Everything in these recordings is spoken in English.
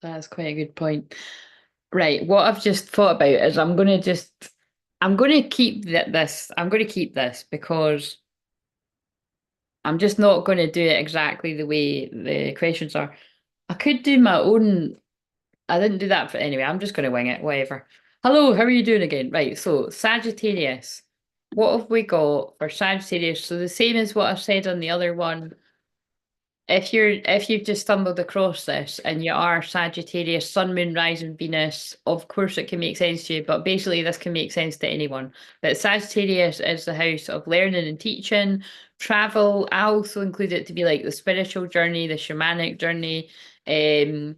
That's quite a good point. Right, what I've just thought about is I'm gonna keep this. I'm gonna keep this because I'm just not gonna do it exactly the way the questions are. I could do my own. I didn't do that for anyway. I'm just gonna wing it, whatever. Hello, how are you doing again? Right, so Sagittarius. What have we got for Sagittarius? So the same as what I said on the other one. If you've just stumbled across this and you are Sagittarius, Sun, Moon, Rising, Venus, of course it can make sense to you, but basically this can make sense to anyone. But Sagittarius is the house of learning and teaching, travel. I also include it to be like the spiritual journey, the shamanic journey, um,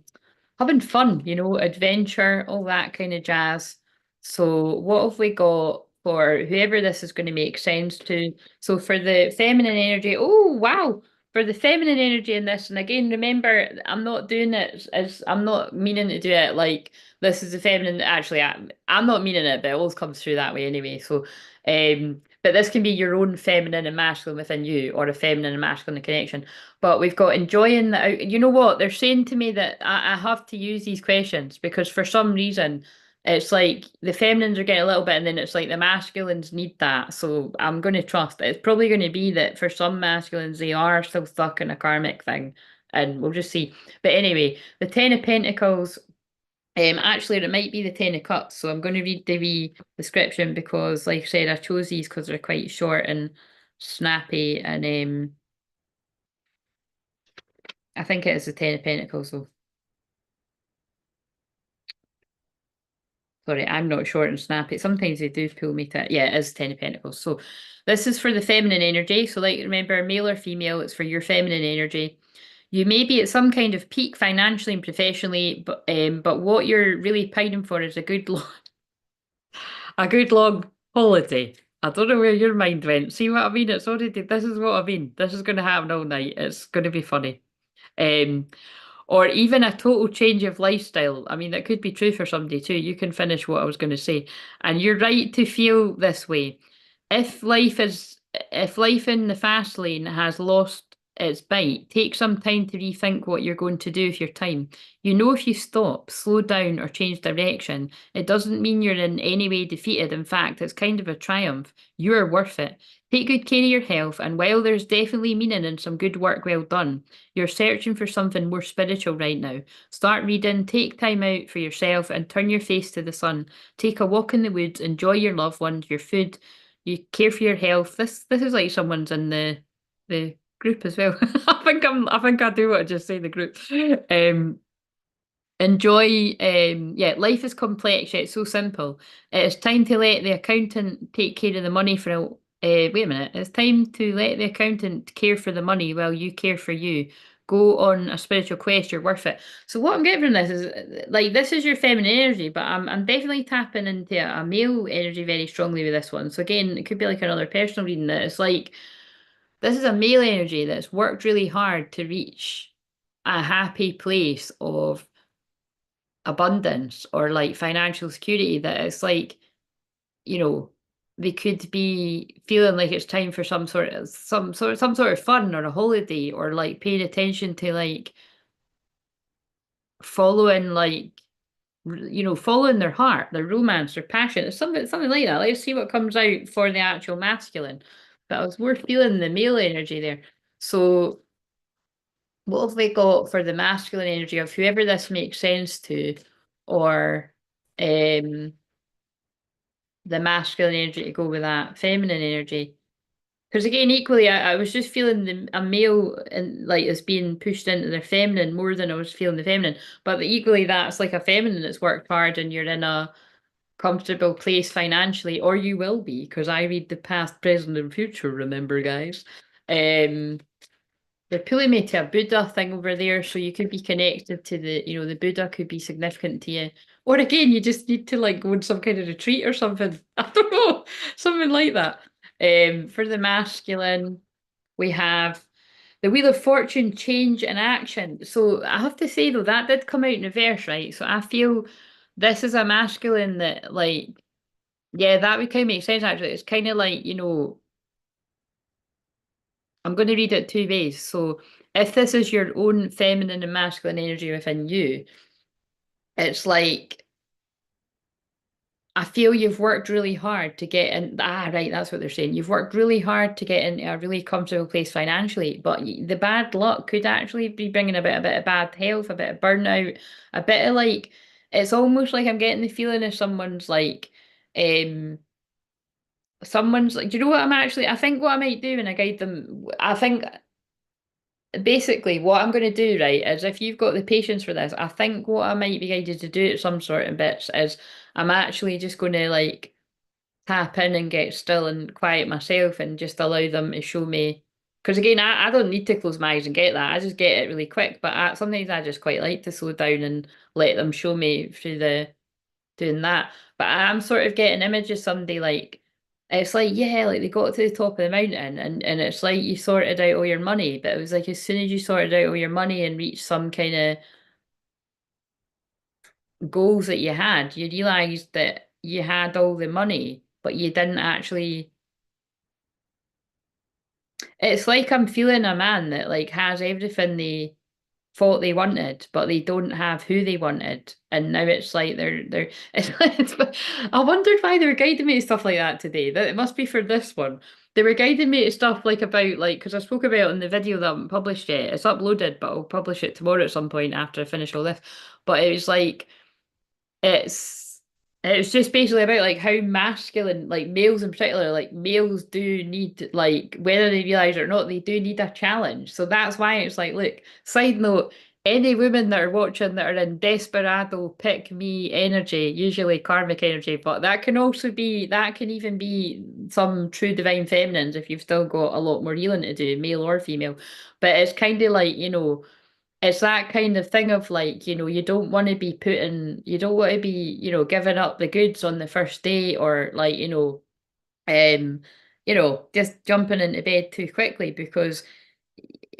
having fun, adventure, all that kind of jazz. So what have we got for whoever this is going to make sense to? So for the feminine energy, oh wow. For the feminine energy in this, and again, remember, I'm not doing it as I'm not meaning to do it like this is the feminine. Actually, I'm not meaning it, but it always comes through that way anyway. So, but this can be your own feminine and masculine within you, or a feminine and masculine connection. But we've got enjoying the out. You know what? They're saying to me that I have to use these questions because for some reason it's like the feminines are getting a little bit, and then it's like the masculines need that. So I'm going to trust. It's probably going to be that for some masculines, they are still stuck in a karmic thing, and we'll just see. But anyway, the Ten of Pentacles. Actually, it might be the Ten of Cups. So I'm going to read the wee description because, like I said, I chose these because they're quite short and snappy, and I think it is the Ten of Pentacles. So sorry, I'm not short and snappy. Sometimes they do pull me to, yeah, it is Ten of Pentacles. So this is for the feminine energy. So like, remember, male or female, it's for your feminine energy. You may be at some kind of peak financially and professionally, but what you're really pining for is a good long holiday. I don't know where your mind went. See what I mean? It's already, this is what I mean. This is going to happen all night. It's going to be funny. Um, or even a total change of lifestyle. I mean, that could be true for somebody too. You can finish what I was going to say. And you're right to feel this way. If life is, if life in the fast lane has lost its bite, take some time to rethink what you're going to do with your time. You know, if you stop, slow down, or change direction, it doesn't mean you're in any way defeated. In fact, it's kind of a triumph. You are worth it. Take good care of your health, and while there's definitely meaning in some good work well done, you're searching for something more spiritual right now. Start reading, take time out for yourself, and turn your face to the sun. Take a walk in the woods, enjoy your loved ones, your food, you care for your health. This is like someone's in the group as well. I think I do want to just say the group. Um Enjoy, yeah, life is complex yet so simple. It's time to let the accountant take care of the money for a wait a minute. It's time to let the accountant care for the money while you care for you. Go on a spiritual quest, you're worth it. So what I'm getting from this is like this is your feminine energy, but I'm definitely tapping into a male energy very strongly with this one. So again, it could be like another personal reading that it's like this is a male energy that's worked really hard to reach a happy place of abundance or like financial security that it's like, you know, they could be feeling like it's time for some sort of fun or a holiday or like paying attention to like following following their heart, their romance, their passion. It's something like that. Let's see what comes out for the actual masculine. But I was more feeling the male energy there. So what have we got for the masculine energy of whoever this makes sense to, or um the masculine energy to go with that feminine energy? Because again, equally, I was just feeling a male and like is being pushed into their feminine more than I was feeling the feminine. But equally, that's like a feminine that's worked hard and you're in a comfortable place financially, or you will be, because I read the past, present, and future, remember, guys. Um, they're pulling me to a Buddha thing over there, so you could be connected to the Buddha could be significant to you. Or again, you just need to like go on some kind of retreat or something. I don't know, something like that. For the masculine, we have the Wheel of Fortune, change and action. So I have to say though, that did come out in reverse, right? So I feel this is a masculine that like, yeah, that would kind of make sense actually. It's kind of like, I'm going to read it two ways. So if this is your own feminine and masculine energy within you, it's like I feel you've worked really hard to get in. Ah, right, that's what they're saying. You've worked really hard to get into a really comfortable place financially, but the bad luck could actually be bringing a bit of bad health, a bit of burnout, a bit of like, it's almost like I'm getting the feeling if um, someone's like, do you know what I think what I might do when I guide them, I think basically what I'm going to do, right, is if you've got the patience for this, I think what I might be guided to do at some sort of bits is I'm actually just going to like tap in and get still and quiet myself and just allow them to show me. Because again, I don't need to close my eyes and get that. I just get it really quick. But sometimes I just quite like to slow down and let them show me through the doing that. But I'm sort of getting images someday like it's like, yeah, like they got to the top of the mountain and it's like you sorted out all your money. But it was like as soon as you sorted out all your money and reached some kind of goals that you had, you realised that you had all the money, but you didn't actually. It's like I'm feeling a man that like has everything they thought they wanted, but they don't have who they wanted. And now it's like they're I wondered why they were guiding me to stuff like that today. That it must be for this one. They were guiding me to stuff like about like because I spoke about it in the video that I haven't published yet. It's uploaded, but I'll publish it tomorrow at some point after I finish all this. But it was like it's it's just basically about like how masculine, like males in particular, like males do need like whether they realize it or not, they do need a challenge. So that's why it's like, look, side note, any women that are watching that are in desperado pick me energy, usually karmic energy, but that can also be that can even be some true divine feminines if you've still got a lot more healing to do, male or female. But it's kind of like, it's that kind of thing of like, you don't want to be you don't want to be, giving up the goods on the first day or like, um, just jumping into bed too quickly because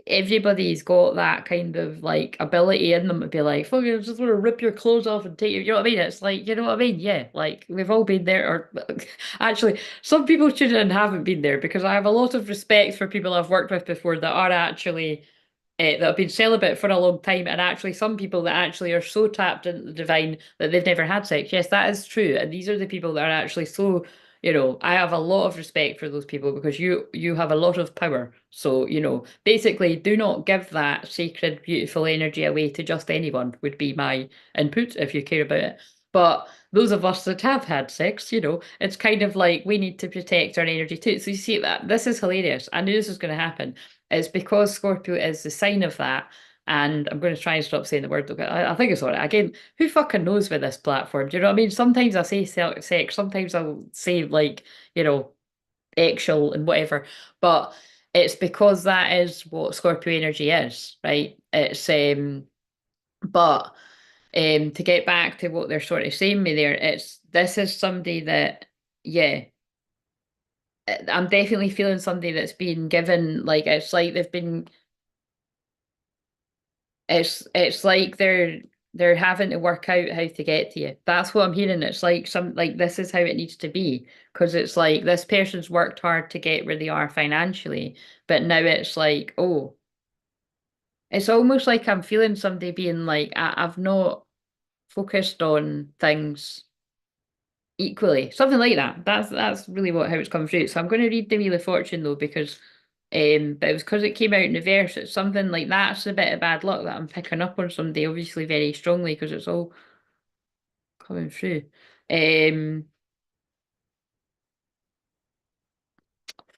everybody's got that kind of like ability in them to be like, fuck, you just want to rip your clothes off and take you know what I mean? It's like, you know what I mean? Yeah, like we've all been there or actually some people shouldn't and haven't been there because I have a lot of respect for people I've worked with before that are actually that have been celibate for a long time, and actually some people that actually are so tapped into the divine that they've never had sex. Yes, that is true, and these are the people that are actually so. I have a lot of respect for those people because you have a lot of power. So, basically, do not give that sacred, beautiful energy away to just anyone. Would be my input if you care about it. But those of us that have had sex, it's kind of like we need to protect our energy too. So you see that this is hilarious. I knew this was going to happen. It's because Scorpio is the sign of that. And I'm going to try and stop saying the word. Okay, I think it's all right. Again, who fucking knows with this platform? Do you know what I mean? Sometimes I say sex, sometimes I'll say like, actual and whatever. But it's because that is what Scorpio energy is, right? But to get back to what they're sort of saying me there, this is somebody that, yeah, I'm definitely feeling somebody that's been given like it's like they've been it's like they're having to work out how to get to you. That's what I'm hearing. It's like this is how it needs to be because it's like this person's worked hard to get where they are financially, but now it's like, oh, it's almost like I'm feeling somebody being like, I've not focused on things equally, something like that. That's really how it's come through. So I'm going to read the Wheel of Fortune though because but it was because it came out in reverse. It's something like that's a bit of bad luck that I'm picking up on somebody, obviously very strongly because it's all coming through.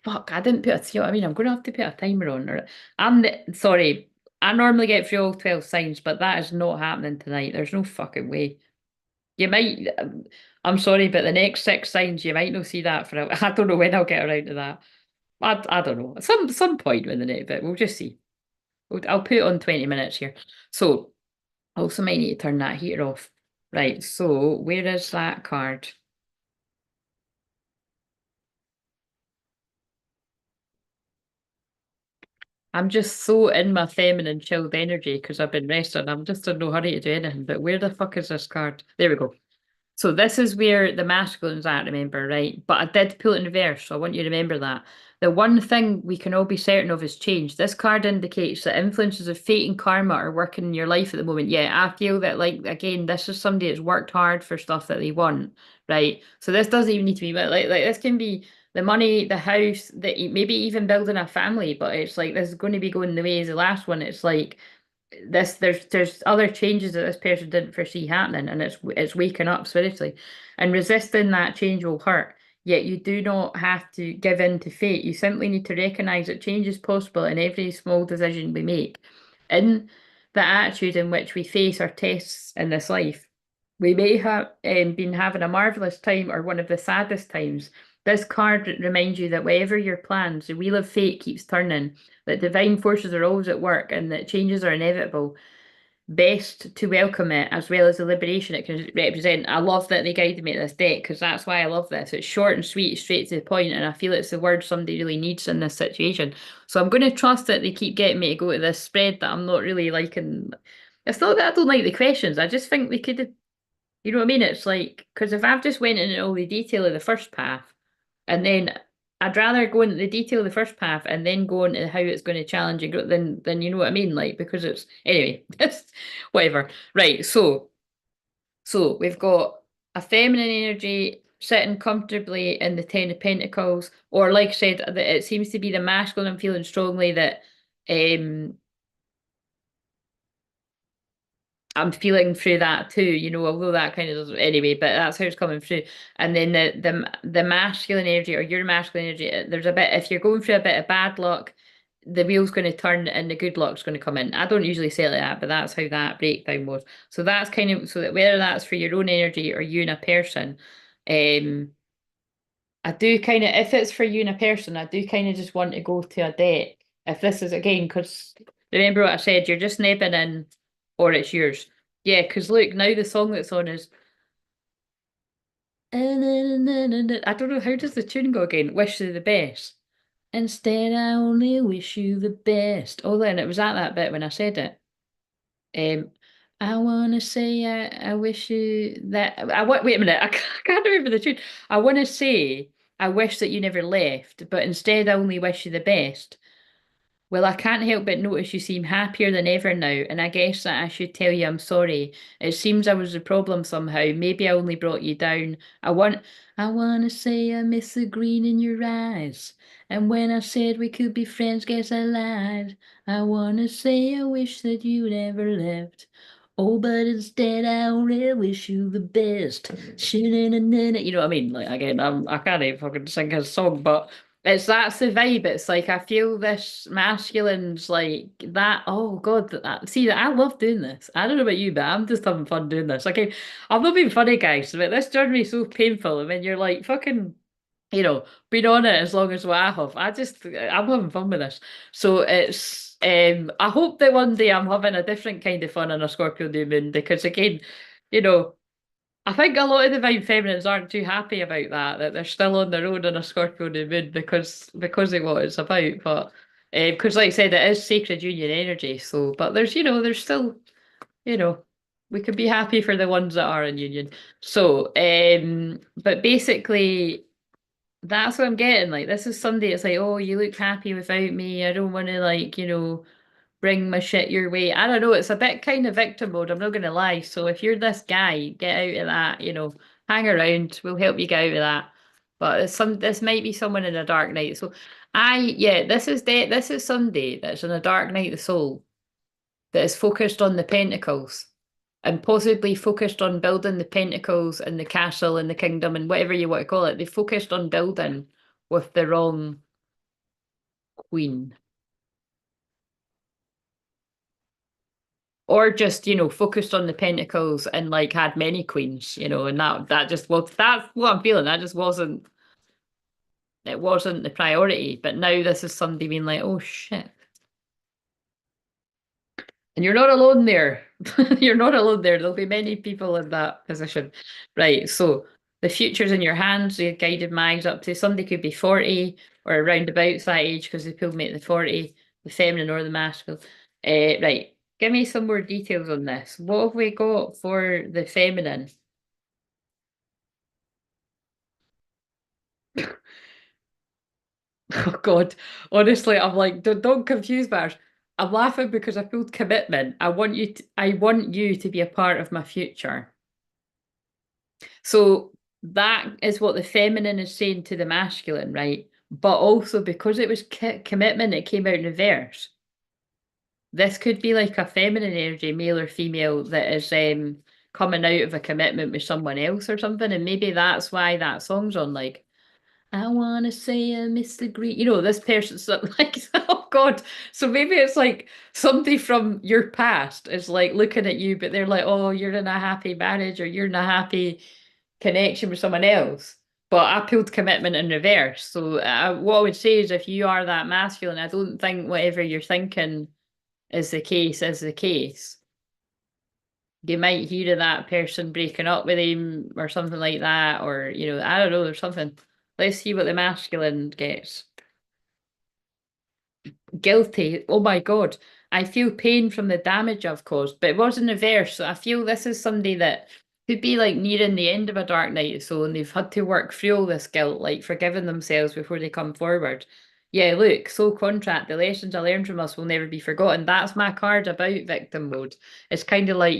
Fuck, I didn't put you know what I mean? I'm going to have to put a timer on. Sorry, I normally get through all 12 signs, but that is not happening tonight. There's no fucking way. You might, I'm sorry, but the next 6 signs, you might not see that for I don't know when I'll get around to that. I don't know. Some point in the next bit, we'll just see. I'll put it on 20 minutes here. So, I also might need to turn that heater off. Right, so where is that card? I'm just so in my feminine chilled energy because I've been resting. I'm just in no hurry to do anything. But where the fuck is this card? There we go. So this is where the masculine's at, remember, right? But I did pull it in reverse, so I want you to remember that. The one thing we can all be certain of is change. This card indicates that influences of fate and karma are working in your life at the moment. Yeah, I feel that, like, again, this is somebody that's worked hard for stuff that they want, right? So this doesn't even need to be like this can be the money, the house, maybe even building a family, but it's like this is going to be going the way as the last one. It's like this there's other changes that this person didn't foresee happening, and it's waking up spiritually, and resisting that change will hurt. Yet you do not have to give in to fate. You simply need to recognize that change is possible in every small decision we make. In the attitude in which we face our tests in this life, we may have been having a marvelous time or one of the saddest times. This card reminds you that whatever your plans, the wheel of fate keeps turning, that divine forces are always at work, and that changes are inevitable. Best to welcome it, as well as the liberation it can represent. I love that they guided me to this deck, because that's why I love this. It's short and sweet, straight to the point, and I feel it's the word somebody really needs in this situation. So I'm going to trust that they keep getting me to go to this spread that I'm not really liking. It's not that I don't like the questions. I just think they could have, you know what I mean? It's like, because if I've just went into all the detail of the first path, and then I'd rather go into the detail of the first path and then go into how it's going to challenge you than you know what I mean? Like, because it's anyway, it's whatever. Right, so we've got a feminine energy sitting comfortably in the Ten of Pentacles, or like I said, that it seems to be the masculine. I'm feeling strongly that um I'm feeling through that too, although that kind of doesn't anyway, but that's how it's coming through. And then the masculine energy, or your masculine energy, there's a bit, if you're going through a bit of bad luck, the wheel's going to turn and the good luck's going to come in. I don't usually say it like that, but that's how that breakdown was. So that's kind of, so that whether that's for your own energy or you and a person, um, I do kind of, if it's for you and a person, I do kind of just want to go to a deck. If this is again, because remember what I said, you're just nibbing in, or it's yours. Yeah, because look, now the song that's on is. I don't know, how does the tune go again? Wish you the best. Instead, I only wish you the best. Oh, then it was at that bit when I said it. Um, I want to say I wish you that. Wait a minute, I can't remember the tune. I want to say I wish that you never left, but instead I only wish you the best. Well, I can't help but notice you seem happier than ever now, and I guess that I should tell you I'm sorry. It seems I was the problem somehow. Maybe I only brought you down. I want to say I miss the green in your eyes. And when I said we could be friends, guess I lied. I want to say I wish that you never left. Oh, but instead I only wish you the best. You know what I mean? Like again, I can't even fucking sing his song, but that's the vibe. It's like I feel this masculine's like that. Oh God, see, I love doing this. I don't know about you, but I'm just having fun doing this. Okay, I'm not being funny, guys, but this journey is so painful. I mean, you're like fucking, been on it as long as what I have. I'm having fun with this. So it's I hope that one day I'm having a different kind of fun on a Scorpio new moon, because again, you know. I think a lot of divine feminines aren't too happy about that they're still on their own on a Scorpio new moon, because of what it's about. But because like I said, it is sacred union energy. So, but there's still, you know, we could be happy for the ones that are in union. So, but basically that's what I'm getting. Like, this is somebody that's like, oh, you look happy without me. I don't want to, like, bring my shit your way. I don't know. It's a bit kind of victim mode. I'm not going to lie. So if you're this guy, get out of that. Hang around. We'll help you get out of that. But this might be someone in a dark night. So yeah, this is somebody that's in a dark night of the soul that is focused on the pentacles, and possibly focused on building the pentacles and the castle and the kingdom and whatever you want to call it. They focused on building with the wrong queen. Or just, focused on the pentacles and like had many queens, and that just was that's what I'm feeling. That just wasn't it wasn't the priority. But now this is somebody being like, oh shit. And you're not alone there. You're not alone there. There'll be many people in that position. Right. So the future's in your hands. The guided mags up to somebody could be 40 or around about that age, because they pulled me at the 40, the feminine or the masculine. Right. Give me some more details on this. What have we got for the feminine? Oh God, honestly, I'm like, don't confuse matters. I'm laughing because I feel commitment. I want you to be a part of my future. So that is what the feminine is saying to the masculine, right? But also because it was commitment, it came out in reverse. This could be like a feminine energy, male or female, that is coming out of a commitment with someone else or something, and maybe that's why that song's on. Like, I wanna say I miss the green. You know, this person's like, oh God. So maybe it's like somebody from your past is like looking at you, but they're like, oh, you're in a happy marriage or you're in a happy connection with someone else. But I pulled commitment in reverse. So what I would say is if you are that masculine, I don't think whatever you're thinking is the case. You might hear of that person breaking up with him or something like that, or I don't know, there's something. Let's see what the masculine gets. Guilty. Oh my God. I feel pain from the damage I've caused, but it was in reverse. So I feel this is somebody that could be like nearing the end of a dark night or so, and they've had to work through all this guilt, like forgiving themselves before they come forward. Yeah, look, soul contract, the lessons I learned from us will never be forgotten. That's my card about victim mode. It's kind of like,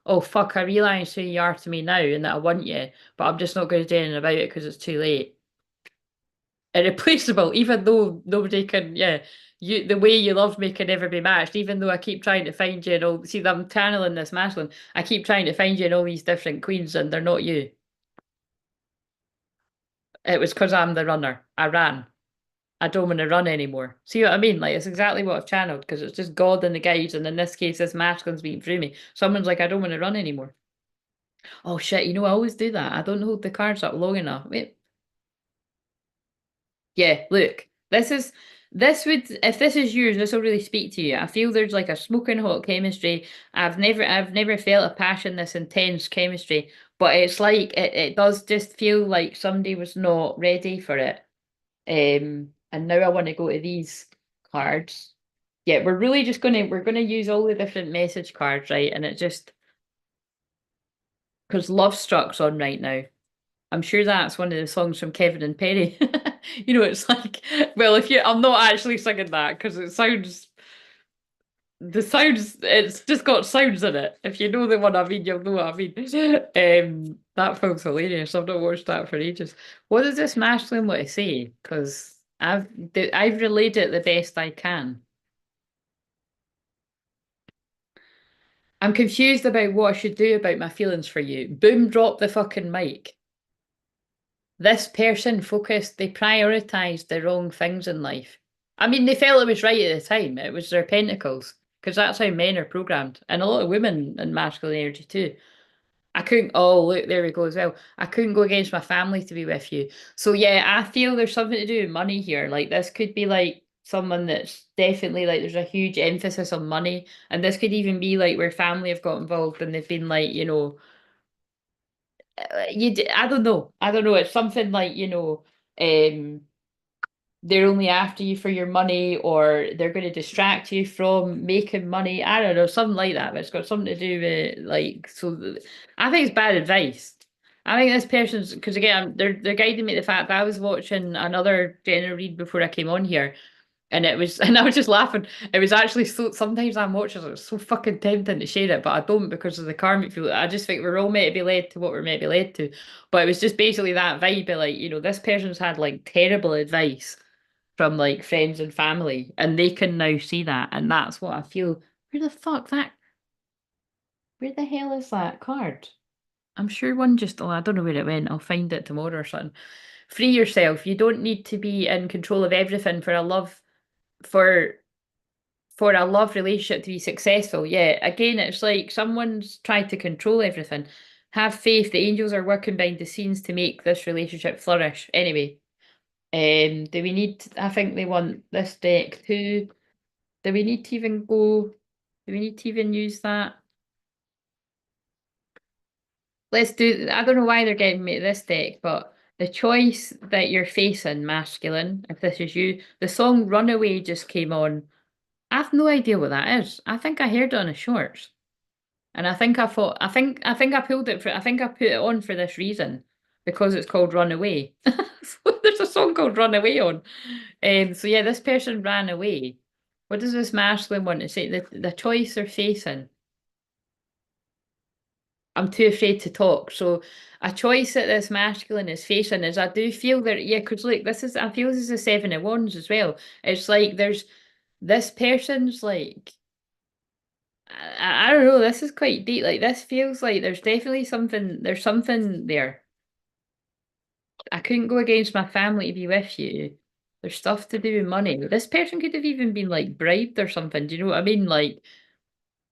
oh fuck, I realise who you are to me now and that I want you, but I'm just not going to do anything about it because it's too late. Irreplaceable, even though nobody can, yeah, the way you love me can never be matched, even though I keep trying to find you in all, see, I'm channeling this masculine, I keep trying to find you in all these different queens and they're not you. It was because I'm the runner. I ran. I don't want to run anymore. See what I mean? Like, it's exactly what I've channeled because it's just God and the guides, and in this case, this masculine's being through me. Someone's like, I don't want to run anymore. Oh shit, I always do that. I don't hold the cards up long enough. Wait, yeah, look, this would if this is yours, this will really speak to you. I feel there's like a smoking hot chemistry. I've never felt a passion this intense chemistry, but it's like it does just feel like somebody was not ready for it. And now I want to go to these cards. Yeah, we're gonna use all the different message cards, right? And it just because Love Struck's on right now. I'm sure that's one of the songs from Kevin and Perry. It's like, well, if you, I'm not actually singing that because it's just got sounds in it. If you know the one I mean, you'll know what I mean. That film's hilarious. I've not watched that for ages. What does this masculine want to say? Because I've relayed it the best I can. I'm confused about what I should do about my feelings for you. Boom, drop the fucking mic. This person focused, they prioritized the wrong things in life. I mean, they felt it was right at the time. It was their pentacles, because that's how men are programmed, and a lot of women in masculine energy too. I couldn't, oh, look, there we go as well. I couldn't go against my family to be with you. So, yeah, I feel there's something to do with money here. Like, this could be like someone that's definitely like, there's a huge emphasis on money. And this could even be like where family have got involved and they've been like, I don't know. I don't know. It's something like, um, they're only after you for your money or they're going to distract you from making money. I don't know, something like that. But it's got something to do with like, so I think it's bad advice. I think this person's because again, they're guiding me to the fact that I was watching another general read before I came on here. And it was, and I was just laughing. It was actually so. Sometimes I'm watching it, it's so fucking tempting to share it, but I don't because of the karmic field. I just think we're all meant to be led to what we're meant to be led to. But it was just basically that vibe of like, this person's had like terrible advice from like friends and family, and they can now see that, and that's what I feel. Where the fuck that? Where the hell is that card? I'm sure one just. Oh, I don't know where it went. I'll find it tomorrow or something. Free yourself. You don't need to be in control of everything for for a love relationship to be successful. Yeah, again, it's like someone's tried to control everything. Have faith. The angels are working behind the scenes to make this relationship flourish. Anyway, do we need? I think they want this deck too. Do we need to even go? Do we need to even use that? Let's do. I don't know why they're getting me this deck, but the choice that you're facing, masculine, if this is you, the song Runaway just came on. I've no idea what that is. I think I heard it on a shorts. And I think I thought I think I pulled it for I think I put it on for this reason. Because it's called Runaway. There's a song called Run Away on. So yeah, this person ran away. What does this masculine want to say? The choice they're facing. I'm too afraid to talk. So a choice that this masculine is facing is I do feel that yeah, because look, this is I feel this is a seven of wands as well. It's like there's this person's like I don't know, this is quite deep. Like this feels like there's definitely there's something there. I couldn't go against my family to be with you. There's stuff to do with money. This person could have even been like bribed or something. Do you know what I mean? Like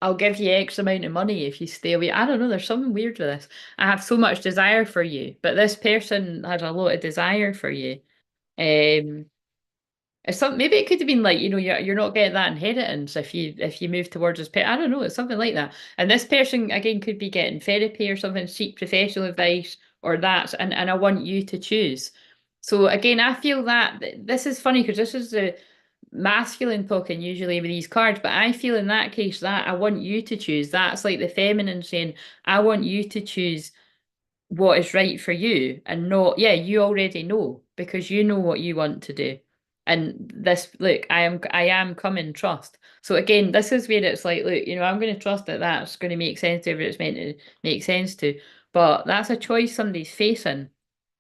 I'll give you X amount of money if you stay away. I don't know. There's something weird with this. I have so much desire for you, but this person has a lot of desire for you. Um, it's some maybe it could have been like you're not getting that inheritance if you move towards this pet. I don't know. It's something like that. And this person again could be getting therapy or something, seek professional advice or that, and I want you to choose. So again, I feel that this is funny because this is the masculine talking usually with these cards, but I feel in that case that I want you to choose. That's like the feminine saying, I want you to choose what is right for you and not, yeah, you already know because you know what you want to do. And this, look, I am coming trust. So again, this is where it's like, look, I'm going to trust that that's going to make sense to whoever it's meant to make sense to. But that's a choice somebody's facing.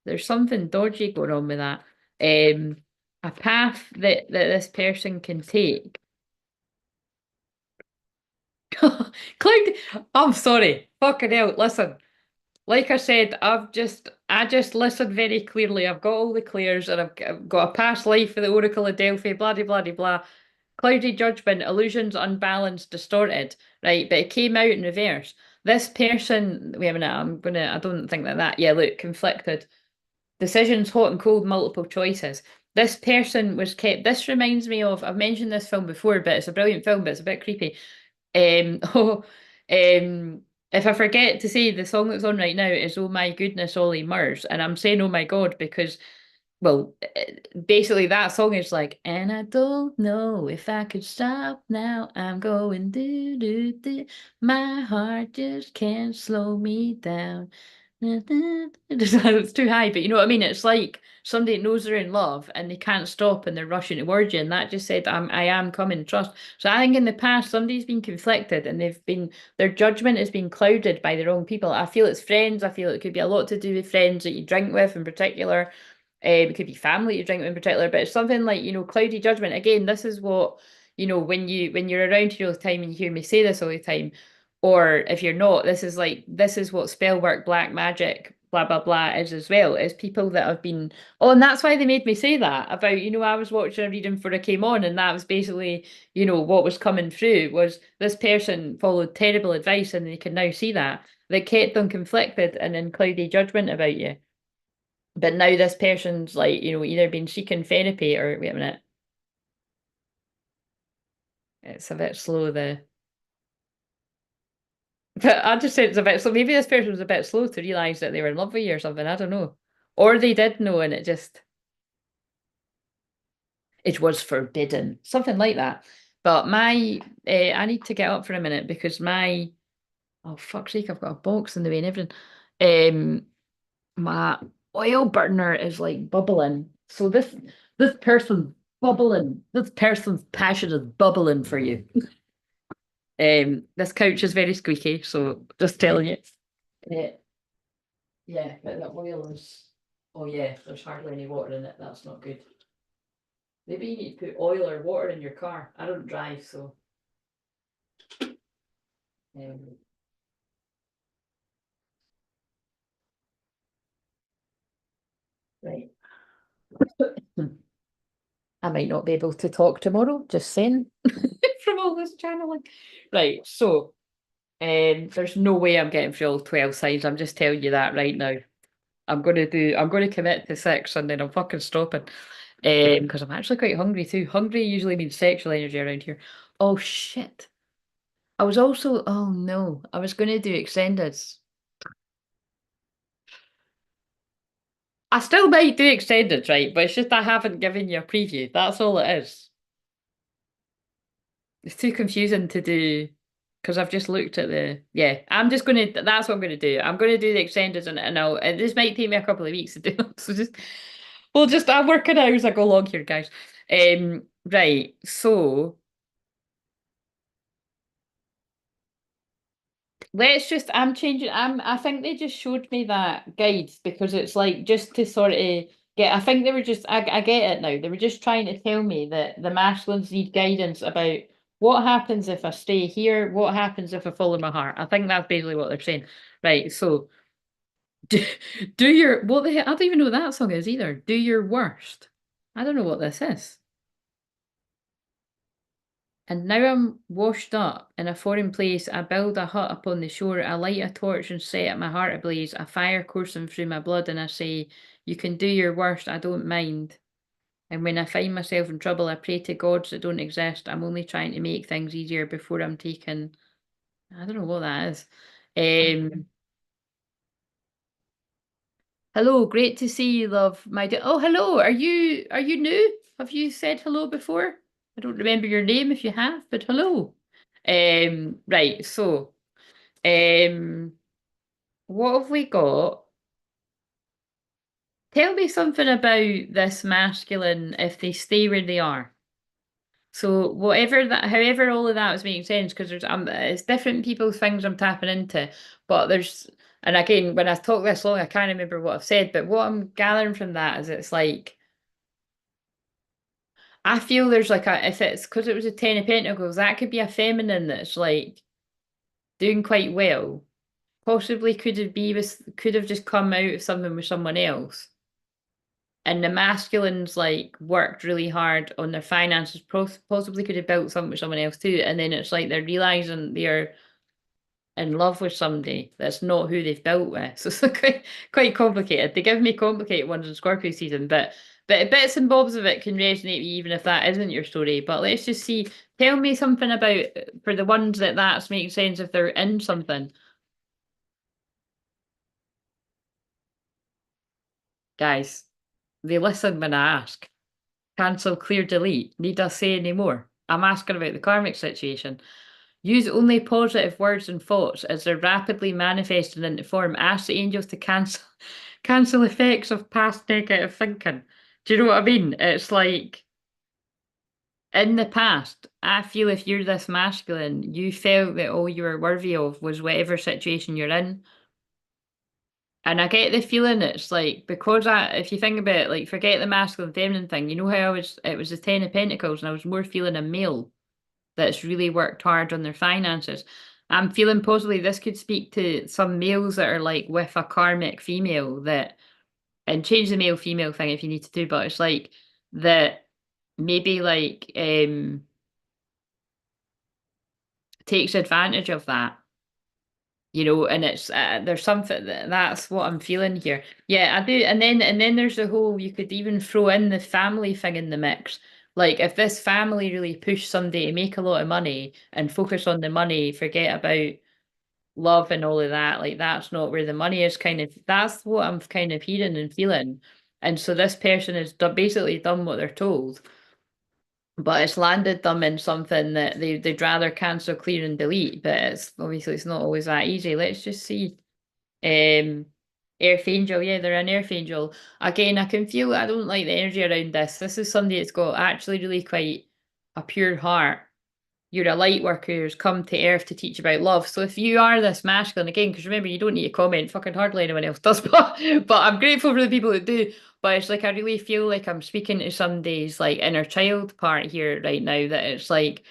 There's something dodgy going on with that. Um, a path that this person can take. Cloud, I'm sorry. Fucking hell. Listen, like I said, I just listened very clearly. I've got all the clears and I've got a past life for the Oracle of Delphi, blah, blah, blah, blah. Cloudy judgment, illusions unbalanced, distorted, right? But it came out in reverse. This person, wait a minute, I don't think that, yeah, look, conflicted. Decisions hot and cold, multiple choices. This person was kept. This reminds me of. I've mentioned this film before, but it's a brilliant film, but it's a bit creepy. Oh, if I forget to say the song that's on right now is "Oh My Goodness, Ollie Murs," and I'm saying "Oh my God" because, well, basically that song is like, and I don't know if I could stop now. I'm going do do do. My heart just can't slow me down. It's too high, but you know what I mean? It's like somebody that knows they're in love and they can't stop and they're rushing towards you. And that just said, I am coming, trust. So I think in the past, somebody's been conflicted and their judgment has been clouded by the wrong people. I feel it's friends. I feel it could be a lot to do with friends that you drink with in particular. It could be family you drink with in particular, but it's something like, cloudy judgment. Again, this is what, when you're around here all the time and you hear me say this all the time, or if you're not, this is what spell work, black magic, blah blah blah is as well. Is people that have been and that's why they made me say that about, I was watching a reading before I came on, and that was basically, what was coming through was this person followed terrible advice and they can now see that kept them conflicted and in cloudy judgment about you. But now this person's like, either been seeking therapy or wait a minute. It's a bit slow the but I just said it's a bit so maybe this person was a bit slow to realise that they were in love with you or something, I don't know. Or they did know and it was forbidden. Something like that. But I need to get up for a minute because oh fuck's sake, I've got a box in the way and everything. My oil burner is like bubbling. So this person's bubbling. This person's passion is bubbling for you. This couch is very squeaky, so just telling you. Uh, yeah, but the oil is. Oh yeah, there's hardly any water in it. That's not good. Maybe you need to put oil or water in your car. I don't drive, so. Um, right. I might not be able to talk tomorrow. Just saying. From all this channeling. Right. So, there's no way I'm getting through all 12 signs. I'm just telling you that right now. I'm gonna commit to 6 and then I'm fucking stopping. Because I'm actually quite hungry too. Hungry usually means sexual energy around here. Oh shit. Oh no, I was gonna do extendeds. I still might do extendeds, right? But it's just I haven't given you a preview. That's all it is. It's too confusing to do because I've just looked at yeah, that's what I'm gonna do. I'm gonna do the extendeds and this might take me a couple of weeks to do. So just I'm working out as I go along here, guys. Right, so let's just I think they just showed me that guide because it's like just to sort of get I think they were just I get it now. They were just trying to tell me that the masculines need guidance about what happens if I stay here, what happens if I follow my heart. I think that's basically what they're saying. Right, so do, do your what the hell I don't even know what that song is either. Do your worst. I don't know what this is. And now I'm washed up in a foreign place, I build a hut upon the shore, I light a torch and set my heart ablaze, a fire coursing through my blood, and I say, you can do your worst, I don't mind. And when I find myself in trouble, I pray to gods that don't exist. I'm only trying to make things easier before I'm taken. I don't know what that is. Hello, great to see you, love. Oh, hello. Are you new? Have you said hello before? I don't remember your name if you have, but hello. Right, so um what have we got? Tell me something about this masculine if they stay where they are. So whatever that, however all of that was making sense, because it's different people's things I'm tapping into, but and again, when I talk this long, I can't remember what I've said, but what I'm gathering from that is it's like, I feel there's like if it's because it was a Ten of Pentacles, that could be a feminine that's like doing quite well. Possibly could have just come out of something with someone else. And the masculines like worked really hard on their finances, possibly could have built something with someone else too. And then it's like they're realizing they're in love with somebody that's not who they've built with. So it's like quite complicated. They give me complicated ones in Scorpio season, but bits and bobs of it can resonate with you even if that isn't your story. But let's just see. Tell me something about for the ones that's making sense if they're in something. Guys, they listen when I ask. Cancel, clear, delete. Need I say any more? I'm asking about the karmic situation. Use only positive words and thoughts as they're rapidly manifesting into form. Ask the angels to cancel effects of past negative thinking. Do you know what I mean? It's like in the past, I feel if you're this masculine, you felt that all you were worthy of was whatever situation you're in. And I get the feeling it's like because if you think about it, like forget the masculine feminine thing, you know how it was the Ten of Pentacles, and I was more feeling a male that's really worked hard on their finances. I'm feeling possibly this could speak to some males that are like with a karmic female that, and change the male female thing if you need to do, but it's like that maybe like takes advantage of that. And it's there's something that's what I'm feeling here. Yeah, I do. And then there's the whole you could even throw in the family thing in the mix. Like if this family really push somebody to make a lot of money and focus on the money, forget about love and all of that, like that's not where the money is kind of that's what I'm kind of hearing and feeling. And so this person has basically done what they're told, but it's landed them in something that they'd rather cancel, clear, and delete. But it's obviously it's not always that easy. Let's just see. Um, Earth Angel, yeah, they're an Earth Angel. Again, I can feel I don't like the energy around this. This is somebody that's got actually really quite a pure heart. You're a light worker who's come to Earth to teach about love. So if you are this masculine, again, because remember, you don't need to comment, fucking hardly anyone else does, but I'm grateful for the people that do. But it's like I really feel like I'm speaking to somebody's like inner child part here right now, that it's like,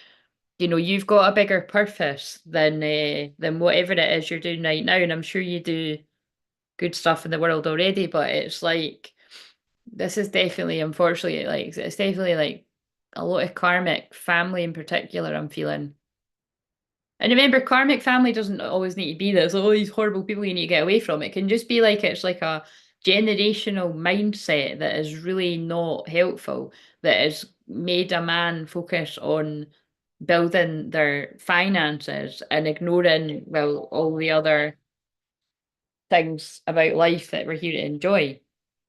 you've got a bigger purpose than whatever it is you're doing right now. And I'm sure you do good stuff in the world already, but it's like this is definitely, unfortunately, like it's definitely like a lot of karmic family in particular I'm feeling. And remember, karmic family doesn't always need to be this, all these horrible people you need to get away from. It can just be like it's like a generational mindset that is really not helpful, that has made a man focus on building their finances and ignoring, well, all the other things about life that we're here to enjoy.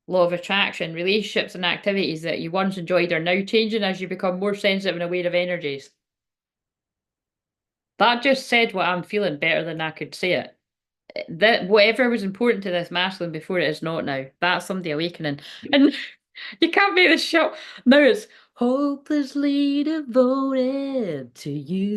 Law of attraction, relationships and activities that you once enjoyed are now changing as you become more sensitive and aware of energies. That just said what I'm feeling better than I could say it. That whatever was important to this masculine before it is not now. That's somebody awakening. And You can't make this shit up. Now it's hopelessly devoted to you.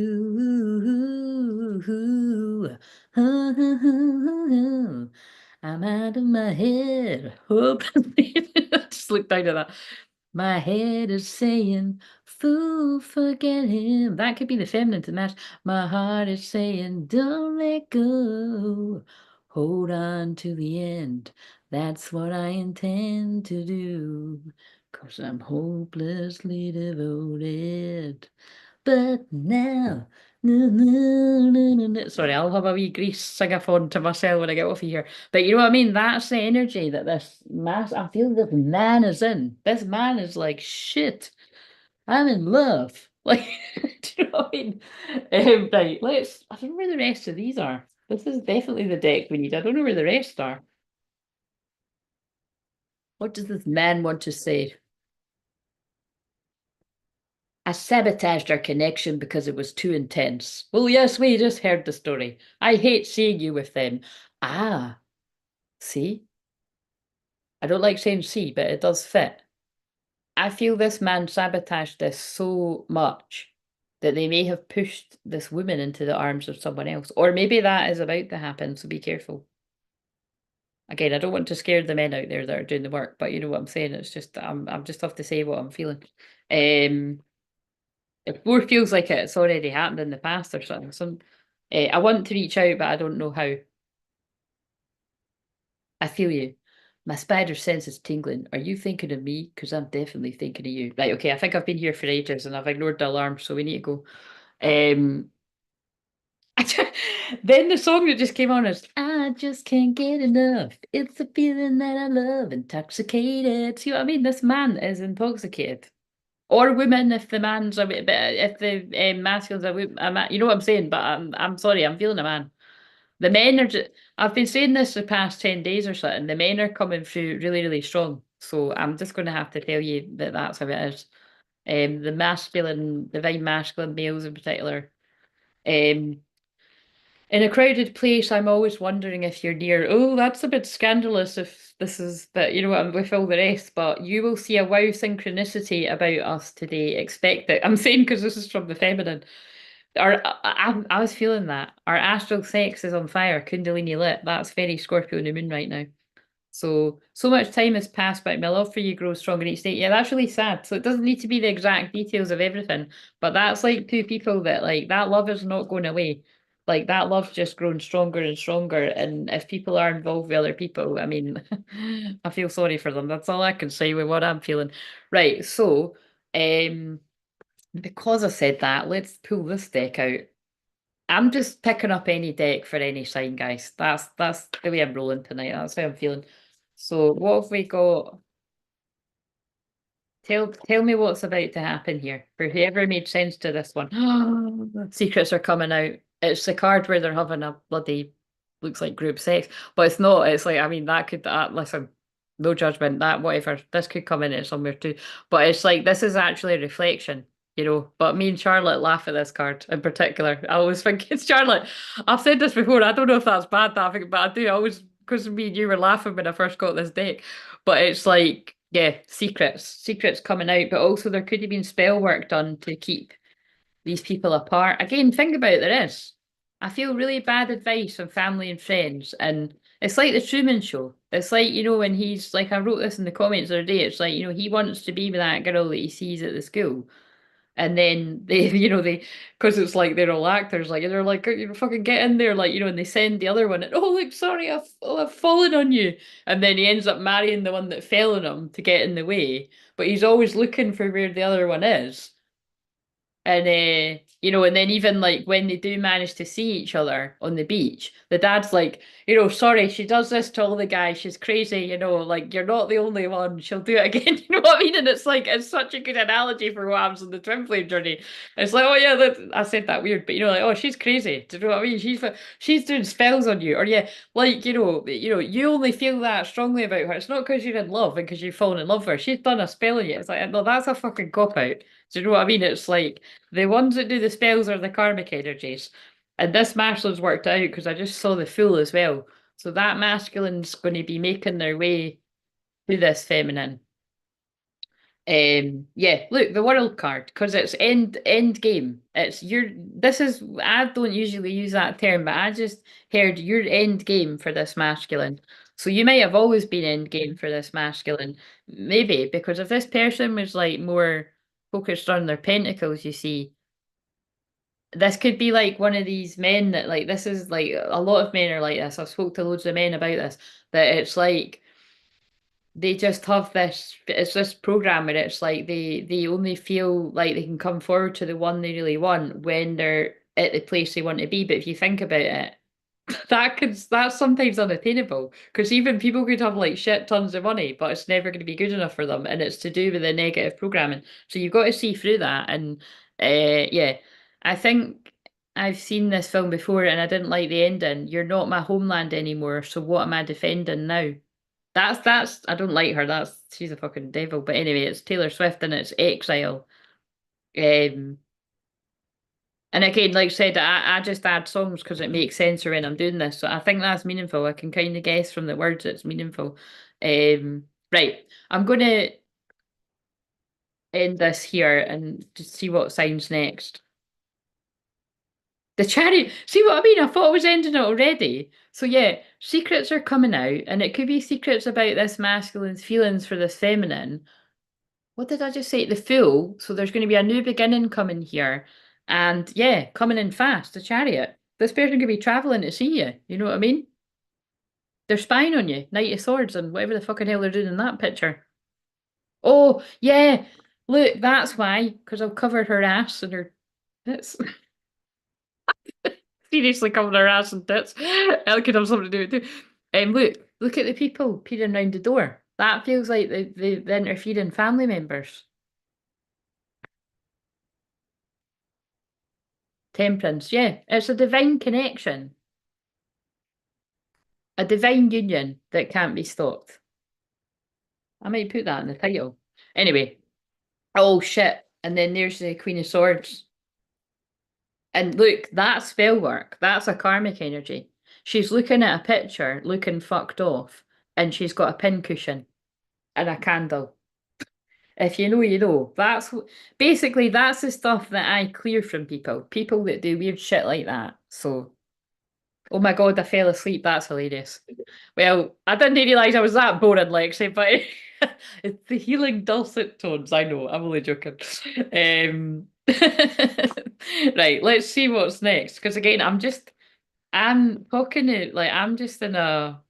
I'm out of my head. Hopelessly. Just look down at that. My head is saying, fool, forget him. That could be the feminine to match. My heart is saying, don't let go. Hold on to the end. That's what I intend to do. 'Cause I'm hopelessly devoted. But now, no, no, no, no, no. Sorry, I'll have a wee Grease sing-a-thon to myself when I get off of here. But you know what I mean? That's the energy that I'm feeling this man is in. This man is like, shit, I'm in love. Like, do you know what I mean? Right, I don't know where the rest of these are. This is definitely the deck we need. I don't know where the rest are. What does this man want to say? I sabotaged our connection because it was too intense. Well, yes, we just heard the story. I hate seeing you with them. Ah, see? I don't like saying see, but it does fit. I feel this man sabotaged this so much that they may have pushed this woman into the arms of someone else. Or maybe that is about to happen, so be careful. Again, I don't want to scare the men out there that are doing the work, but you know what I'm saying. It's just I'm just have to say what I'm feeling. It more feels like it's already happened in the past or something. I want to reach out, but I don't know how. I feel you. My spider sense is tingling. Are you thinking of me? Because I'm definitely thinking of you. Right, okay, I think I've been here for ages and I've ignored the alarm, so we need to go. Um, then the song that just came on is I just can't get enough. It's the feeling that I love, intoxicated. See what I mean? This man is intoxicated. Or women if the man's a bit, if the masculine's you know what I'm saying. But I'm sorry, I'm feeling a man. The men are just, I've been saying this the past 10 days or something. The men are coming through really, really strong. So I'm just going to have to tell you that that's how it is. The masculine, divine masculine males in particular. Um, in a crowded place, I'm always wondering if you're near. Oh, that's a bit scandalous if this is, but you know what, I'm with all the rest. But you will see a wow synchronicity about us today. Expect it. I'm saying because this is from the feminine. I was feeling that. Our astral sex is on fire, Kundalini lit. That's very Scorpio in the moon right now. So much time has passed, but my love for you grows stronger each day. Yeah, that's really sad. So it doesn't need to be the exact details of everything, but that's like two people that like that love is not going away. Like that love's just grown stronger and stronger. And if people are involved with other people, I mean, I feel sorry for them. That's all I can say with what I'm feeling. Right. So, because I said that, let's pull this deck out. I'm just picking up any deck for any sign, guys. That's the way I'm rolling tonight. That's how I'm feeling. So what have we got? Tell me what's about to happen here. For whoever made sense to this one. Secrets are coming out. It's the card where they're having a bloody looks like group sex. But it's not. It's like, I mean, that could listen, no judgment, that whatever. This could come in it somewhere too. But it's like this is actually a reflection, you know. But me and Charlotte laugh at this card in particular. I always think it's Charlotte. I've said this before, I don't know if that's bad laughing, but I do I always because me and you were laughing when I first got this deck. But it's like, yeah, secrets coming out, but also there could have been spell work done to keep these people apart. Again, think about it, there is. I feel really bad advice from family and friends, and it's like the Truman Show. It's like, you know, when he's like, I wrote this in the comments the other day, it's like, you know, he wants to be with that girl that he sees at the school. And then they, you know, because it's like they're all actors, like they're like, you know, fucking get in there, like you know, and they send the other one, and oh, look, sorry, I've fallen on you, and then he ends up marrying the one that fell on him to get in the way, but he's always looking for where the other one is. And you know, and then even like when they do manage to see each other on the beach, the dad's like, you know, sorry, she does this to all the guys. She's crazy, you know, like you're not the only one. She'll do it again. You know what I mean? And it's like it's such a good analogy for what happens on the Twinflame journey. It's like, oh yeah, I said that weird, but you know, like, oh, she's crazy. Do you know what I mean? She's doing spells on you, or yeah, like you only feel that strongly about her. It's not because you're in love and because you've fallen in love with her. She's done a spell on you. It's like, no, that's a fucking cop out. Do you know what I mean? It's like the ones that do the spells are the karmic energies. And this masculine's worked out because I just saw the fool as well. So that masculine's going to be making their way to this feminine. Yeah, look, the world card, because it's end game. It's your this is I don't usually use that term, but I just heard your end game for this masculine. So you might have always been end game for this masculine. Maybe, because if this person was like more focused on their pentacles, you see, this could be like one of these men that like this is like a lot of men are like this. I've spoke to loads of men about this, that it's like they just have this it's this program where it's like they only feel like they can come forward to the one they really want when they're at the place they want to be. But if you think about it, that's sometimes unattainable, because even people could have like shit tons of money, but it's never going to be good enough for them, and it's to do with the negative programming. So you've got to see through that. And yeah, I think I've seen this film before and I didn't like the ending. You're not my homeland anymore, so what am I defending now? That's I don't like her. That's she's a fucking devil. But anyway, it's Taylor Swift and it's Exile. Um, and again, like I said, I just add songs because it makes sense when I'm doing this. So I think that's meaningful. I can kind of guess from the words it's meaningful. Right, I'm gonna end this here and just see what signs next. The chariot. See what I mean? I thought I was ending it already. So yeah, secrets are coming out, and it could be secrets about this masculine's feelings for this feminine. What did I just say? The Fool. So there's going to be a new beginning coming here. And yeah, coming in fast, the chariot. This person could be traveling to see you. You know what I mean? They're spying on you. Knight of Swords and whatever the fucking hell they're doing in that picture. Oh, yeah. Look, that's why. Because I've covered her ass and her tits. Seriously covered her ass and tits. It could have something to do with it too. Look at the people peering round the door. That feels like the interfering family members. Temperance, yeah. It's a divine connection, a divine union that can't be stopped. I might put that in the title. Anyway, oh shit. And then there's the Queen of Swords. And look, that's spell work. That's a karmic energy. She's looking at a picture, looking fucked off, and she's got a pincushion and a candle. If you know, you know. Basically that's the stuff that I clear from people. People that do weird shit like that. So oh my God, I fell asleep. That's hilarious. Well, I didn't realise I was that boring, Lexi, but it's the healing dulcet tones. I know, I'm only joking. Um, right, let's see what's next. Because again, I'm talking it like I'm just in a,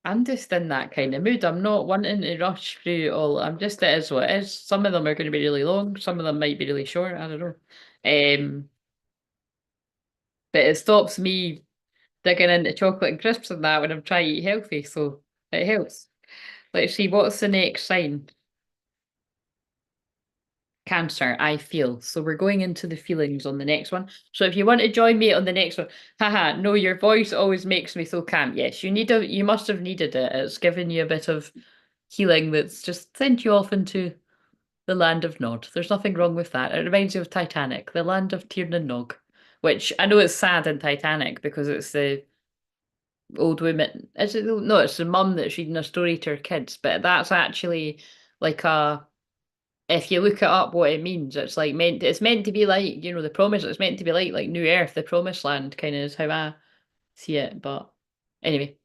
I'm just in that kind of mood. I'm not wanting to rush through all. I'm just, it is what it is. Some of them are going to be really long. Some of them might be really short. I don't know. Um, but it stops me digging into chocolate and crisps and that when I'm trying to eat healthy, so it helps. Let's see, what's the next sign? Cancer, I feel. So we're going into the feelings on the next one. So if you want to join me on the next one, haha, no, your voice always makes me so calm. Yes, you must have needed it. It's given you a bit of healing that's just sent you off into the land of Nod. There's nothing wrong with that. It reminds you of Titanic, the land of Tir na Nog, which I know is sad in Titanic because it's the old woman. Is it? No, it's the mum that's reading a story to her kids. But that's actually like a. If you look it up, what it means, it's like meant. It's meant to be like the promise. It's meant to be like New Earth, the promised land, kind of is how I see it. But anyway,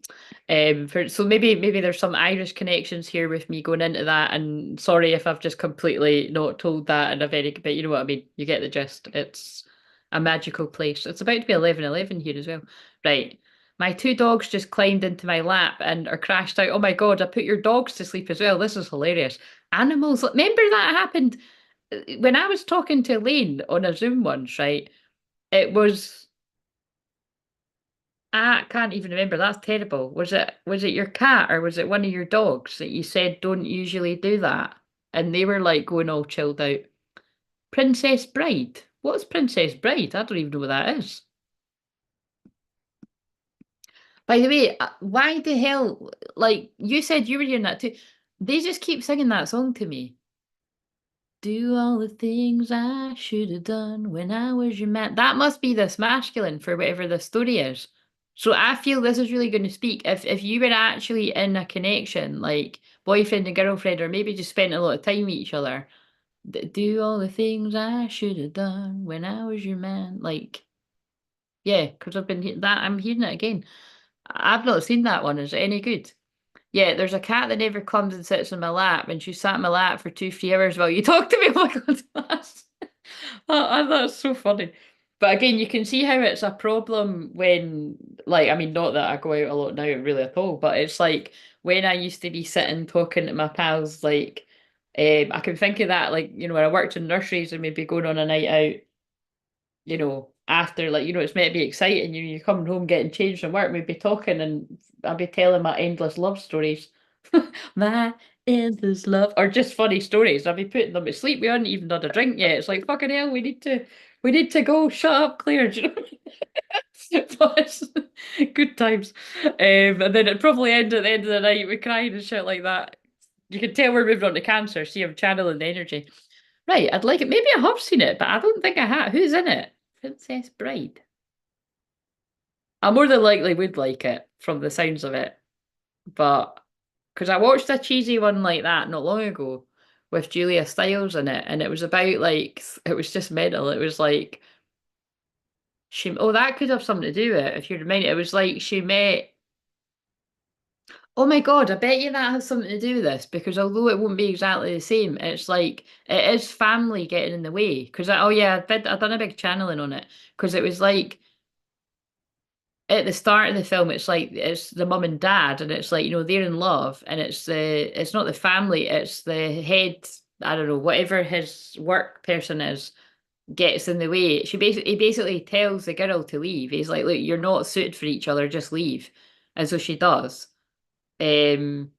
so maybe there's some Irish connections here with me going into that. And sorry if I've just completely not told that in a very, but you know what I mean. You get the gist. It's a magical place. It's about to be 11:11 here as well. Right. My two dogs just climbed into my lap and are crashed out. Oh my God, I put your dogs to sleep as well. This is hilarious. Animals, remember that happened when I was talking to Elaine on a Zoom once, right? It was I can't even remember. That's terrible. Was it your cat or was it one of your dogs that you said don't usually do that? And they were like going all chilled out. Princess Bride. What's Princess Bride? I don't even know what that is. By the way, why the hell? Like you said, you were hearing that too. They just keep singing that song to me. Do all the things I should have done when I was your man. That must be this masculine for whatever the story is. So I feel this is really going to speak. If you were actually in a connection, like boyfriend and girlfriend, or maybe just spent a lot of time with each other, do all the things I should have done when I was your man. Like, yeah, because I've been that I'm hearing it again. I've not seen that one. Is it any good? Yeah, there's a cat that never comes and sits in my lap, and she sat in my lap for 2, 3 hours while you talk to me. Oh my God, that's so funny. But again, you can see how it's a problem when, like, I mean, not that I go out a lot now, really at all, but it's like when I used to be sitting talking to my pals, like, I can think of that, like, when I worked in nurseries and maybe going on a night out, after, like, it's meant to be exciting, you're coming home getting changed from work, we'd be talking and I'd be telling my endless love stories. My endless love, or just funny stories. I'd be putting them to sleep. We hadn't even done a drink yet. It's like fucking hell. We need to go. Shut up, Claire. Do you know what I mean? But good times. And then it'd probably end at the end of the night with crying and shit like that. You can tell we're moving on to cancer. See, I'm channeling the energy. Right, I'd like it. Maybe I have seen it, but I don't think I have. Who's in it? Princess Bride. I more than likely would like it from the sounds of it, but because I watched a cheesy one like that not long ago with Julia Stiles in it, and it was about like it was just mental. It was like that could have something to do with it if you remind it. It was like she met. Oh my God, I bet you that has something to do with this because although it won't be exactly the same, it's like it is family getting in the way. Because oh yeah, I done a big channeling on it because it was like at the start of the film, it's like it's the mum and dad, and it's like they're in love, and it's not the family, it's the head. I don't know, whatever his work person is gets in the way. He basically tells the girl to leave. He's like, look, you're not suited for each other, just leave. And so she does. Um,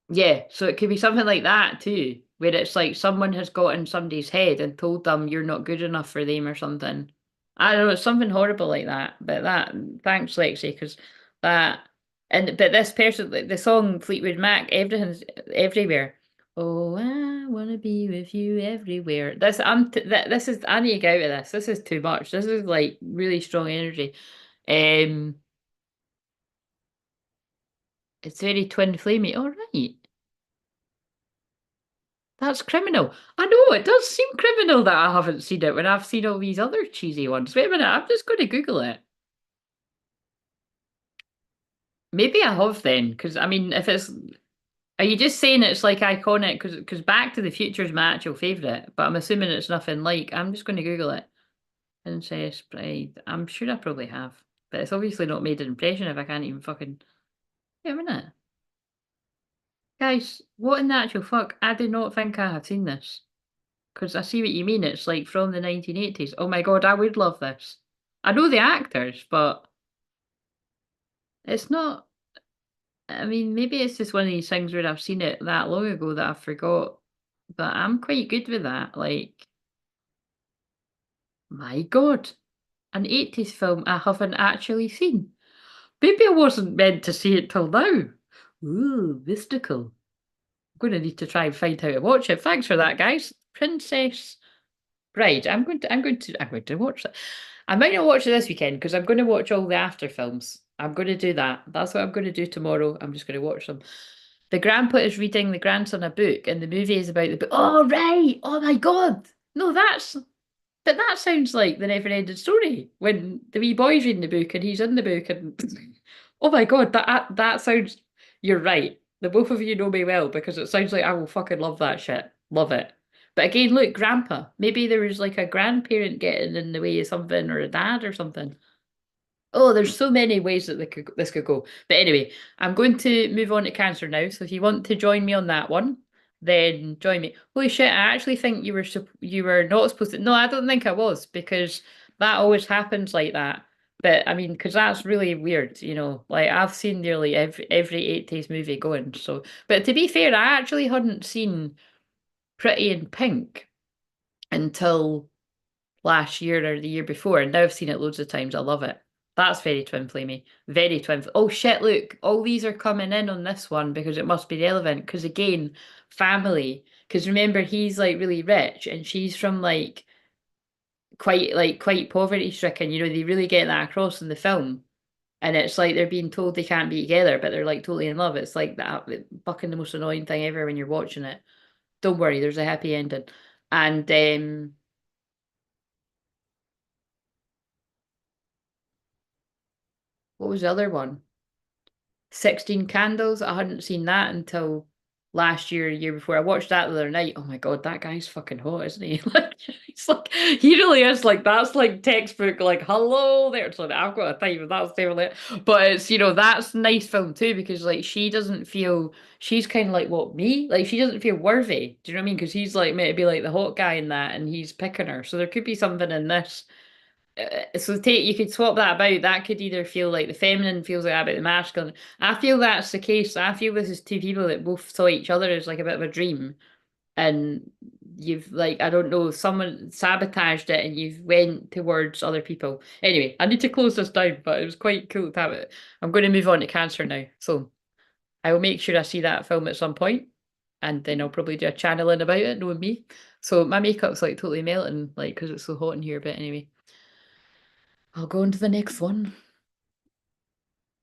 yeah, so it could be something like that too, where it's like someone has got in somebody's head and told them you're not good enough for them or something. I don't know, it's something horrible like that. But thanks, Lexi, because that, but this person, like the song Fleetwood Mac, everything's everywhere. Oh, I wanna be with you everywhere. This is, I need to get out of this. This is too much. This is like really strong energy. Um, it's very twin flamey. All right. That's criminal. I know, it does seem criminal that I haven't seen it when I've seen all these other cheesy ones. Wait a minute, I'm just going to Google it. Maybe I have then, because I mean, if it's, are you just saying it's like iconic? Because Back to the Future is my actual favourite, but I'm assuming it's nothing like. I'm just going to Google it. Princess Bride. I'm sure I probably have, but it's obviously not made an impression if I can't even fucking. Wait a minute. Guys, what in the actual fuck? I do not think I have seen this. Because I see what you mean. It's like from the 1980s. Oh my God, I would love this. I know the actors, but it's not. I mean, maybe it's just one of these things where I've seen it that long ago that I forgot. But I'm quite good with that. Like, my God, an 80s film I haven't actually seen. Maybe I wasn't meant to see it till now. Ooh, mystical. I'm going to need to try and find how to watch it. Thanks for that, guys. Princess Bride. I'm going to watch that. I might not watch it this weekend because I'm going to watch all the after films. I'm going to do that. That's what I'm going to do tomorrow. I'm just going to watch them. The grandpa is reading the grandson a book, and the movie is about the book. Oh, right. Oh, my God. No, but that sounds like the never-ending story when the wee boy's reading the book and he's in the book. And oh, my God, that sounds. You're right. The both of you know me well because it sounds like I will fucking love that shit. Love it. But again, look, grandpa. Maybe there was like a grandparent getting in the way of something or a dad or something. Oh, there's so many ways that this could go. But anyway, I'm going to move on to cancer now. So if you want to join me on that one, then join me. Holy shit, I actually think you were not supposed to. No, I don't think I was because that always happens like that. But I mean, because that's really weird. Like I've seen nearly every 80s movie going. So, but to be fair, I actually hadn't seen Pretty in Pink until last year or the year before, and now I've seen it loads of times. I love it. That's very twin flamey. Very twin. Oh shit, look, all these are coming in on this one because it must be relevant. Because again, family. Because remember, he's like really rich and she's from like quite poverty stricken. You know, they really get that across in the film. And it's like they're being told they can't be together, but they're like totally in love. It's like that fucking the most annoying thing ever when you're watching it. Don't worry, there's a happy ending. And what was the other one? 16 Candles. I hadn't seen that until last year, year before. I watched that the other night. Oh my God, that guy's fucking hot, isn't he? Like, he's like, he really is like, that's like textbook, like, hello there. So I've got a time, that's definitely it. But it's, you know, that's a nice film too, because like, she doesn't feel, she's kind of like, what, me? Like, she doesn't feel worthy. Do you know what I mean? Because he's like, meant to be like the hot guy in that, and he's picking her. So there could be something in this so take you could swap that about. That could either feel like the feminine feels like that about the masculine. I feel that's the case. I feel this is two people that both saw each other as like a bit of a dream, and you've like I don't know, someone sabotaged it, and you've went towards other people. Anyway, I need to close this down, but it was quite cool to have it. I'm going to move on to cancer now, so I will make sure I see that film at some point, and then I'll probably do a channeling about it, knowing me. So my makeup's like totally melting, like because it's so hot in here. But anyway. I'll go on to the next one.